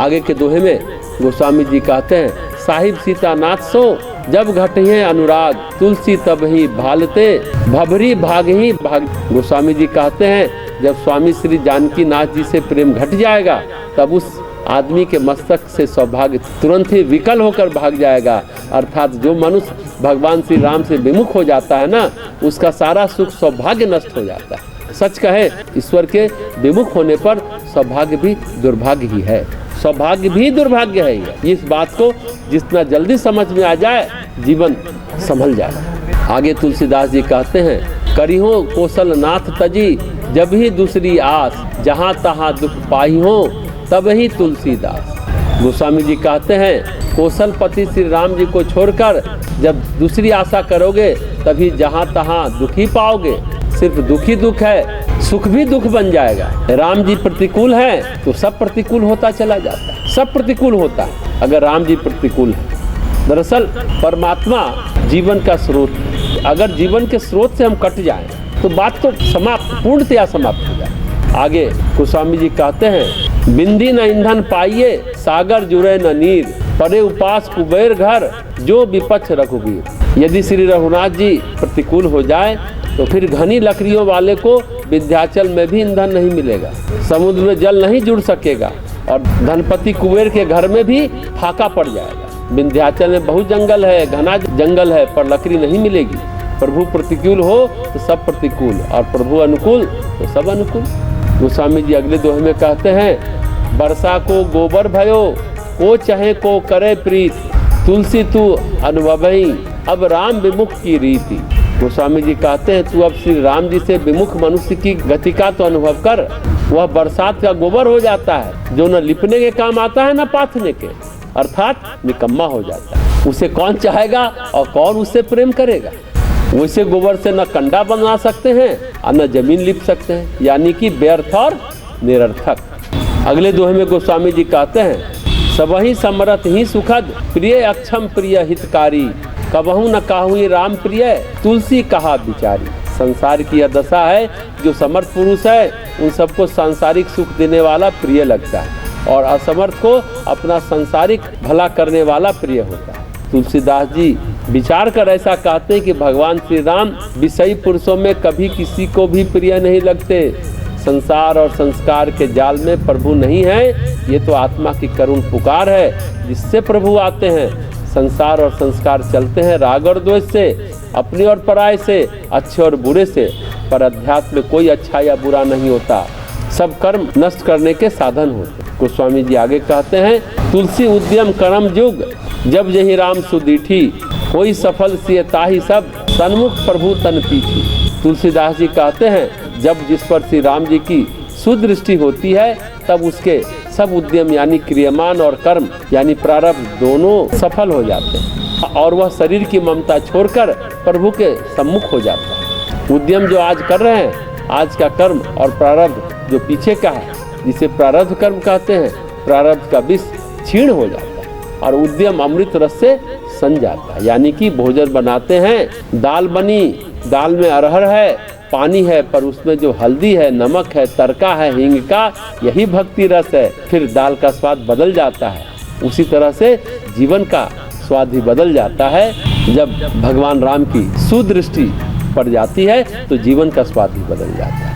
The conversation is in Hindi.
आगे के दोहे में गोस्वामी जी कहते हैं, साहिब सीतानाथ सो जब घटिए अनुराग, तुलसी तब ही भालते भभरी भाग ही भाग। गोस्वामी जी कहते हैं जब स्वामी श्री जानकी नाथ जी से प्रेम घट जाएगा तब उस आदमी के मस्तक से सौभाग्य तुरंत ही विकल होकर भाग जाएगा। अर्थात जो मनुष्य भगवान श्री राम से विमुख हो जाता है ना, उसका सारा सुख सौभाग्य नष्ट हो जाता है। सच कहे, ईश्वर के विमुख होने पर सौभाग्य भी दुर्भाग्य ही है, सौभाग्य भी दुर्भाग्य है। इस बात को जितना जल्दी समझ में आ जाए जीवन संभल जाए। आगे तुलसीदास जी कहते हैं, करिहो कौशल नाथ तजी जब ही दूसरी आस, जहाँ तहाँ दुख पाई हो तब ही तुलसीदास। गोस्वामी जी कहते हैं, कौशल पति श्री राम जी को छोड़कर जब दूसरी आशा करोगे तभी जहाँ तहाँ दुख ही पाओगे। सिर्फ दुख ही दुख है, सुख भी दुख बन जाएगा। राम जी प्रतिकूल है तो सब प्रतिकूल होता चला जाता है, सब प्रतिकूल होता है अगर राम जी प्रतिकूल है। दरअसल परमात्मा जीवन का स्रोत है, अगर जीवन के स्रोत से हम कट जाएं तो बात तो समाप्त, पूर्णतया समाप्त हो जाए। आगे गोस्वामी जी कहते हैं, बिंदी न ईंधन पाइए सागर जुड़े न नीर, परे उपास कुबेर घर जो विपक्ष रघुवीर। यदि श्री रघुनाथ जी प्रतिकूल हो जाए तो फिर घनी लकड़ियों वाले को विंध्याचल में भी ईंधन नहीं मिलेगा, समुद्र में जल नहीं जुड़ सकेगा और धनपति कुबेर के घर में भी फाका पड़ जाएगा। विंध्याचल में बहुत जंगल है, घना जंगल है, पर लकड़ी नहीं मिलेगी। प्रभु प्रतिकूल हो तो सब प्रतिकूल और प्रभु अनुकूल तो सब अनुकूल। गोस्वामी जी अगले दोहे में कहते हैं, वर्षा को गोबर भयो को चाहे को करे प्रीत, तुलसी तू अनुभवई अब राम विमुख की रीति। गोस्वामी जी कहते हैं, तू अब श्री राम जी से विमुख मनुष्य की गति का तो अनुभव कर। वह बरसात का गोबर हो जाता है जो न लिपने के काम आता है न पाथने के, अर्थात निकम्मा हो जाता है। उसे कौन चाहेगा और कौन उससे प्रेम करेगा। वैसे गोबर से न कंडा बना सकते हैं और न जमीन लिप सकते हैं, यानी कि व्यर्थ और निरर्थक। अगले दोहे में गोस्वामी जी कहते हैं, सबहि समरथ ही सुखद प्रिय अक्षम प्रिय हितकारी, कबहू न काहुई राम प्रिय तुलसी कहा विचारी। संसार की यह दशा है, जो समर्थ पुरुष है उन सबको सांसारिक सुख देने वाला प्रिय लगता है और असमर्थ को अपना सांसारिक भला करने वाला प्रिय होता है। तुलसीदास जी विचार कर ऐसा कहते हैं कि भगवान श्री राम विषयी पुरुषों में कभी किसी को भी प्रिय नहीं लगते। संसार और संस्कार के जाल में प्रभु नहीं है, ये तो आत्मा की करुण पुकार है जिससे प्रभु आते हैं। संसार और संस्कार चलते हैं राग और द्वेष से, अपने और पराये से, अच्छे और बुरे से, पर अध्यात्म में कोई अच्छा या बुरा नहीं होता, सब कर्म नष्ट करने के साधन होते। गोस्वामी जी आगे कहते हैं, तुलसी उद्यम कर्म युग जब यही राम सुदीठी, कोई सफल सिय ताहि सब सन्मुख प्रभु तन पीठी। तुलसीदास जी कहते हैं, जब जिस पर श्री राम जी की सुदृष्टि होती है तब उसके सब उद्यम यानी क्रियमान और कर्म यानी प्रारब्ध दोनों सफल हो जाते हैं और वह शरीर की ममता छोड़कर प्रभु के सम्मुख हो जाता है। उद्यम जो आज कर रहे हैं, आज का कर्म और प्रारब्ध जो पीछे का है, जिसे प्रारब्ध कर्म कहते हैं, प्रारब्ध का विष क्षीण हो जाता है और उद्यम अमृत रस से सन जाता है। यानी कि भोजन बनाते हैं, दाल बनी, दाल में अरहर है, पानी है, पर उसमें जो हल्दी है, नमक है, तड़का है, हींग का, यही भक्ति रस है। फिर दाल का स्वाद बदल जाता है। उसी तरह से जीवन का स्वाद भी बदल जाता है। जब भगवान राम की सुदृष्टि पड़ जाती है तो जीवन का स्वाद भी बदल जाता है।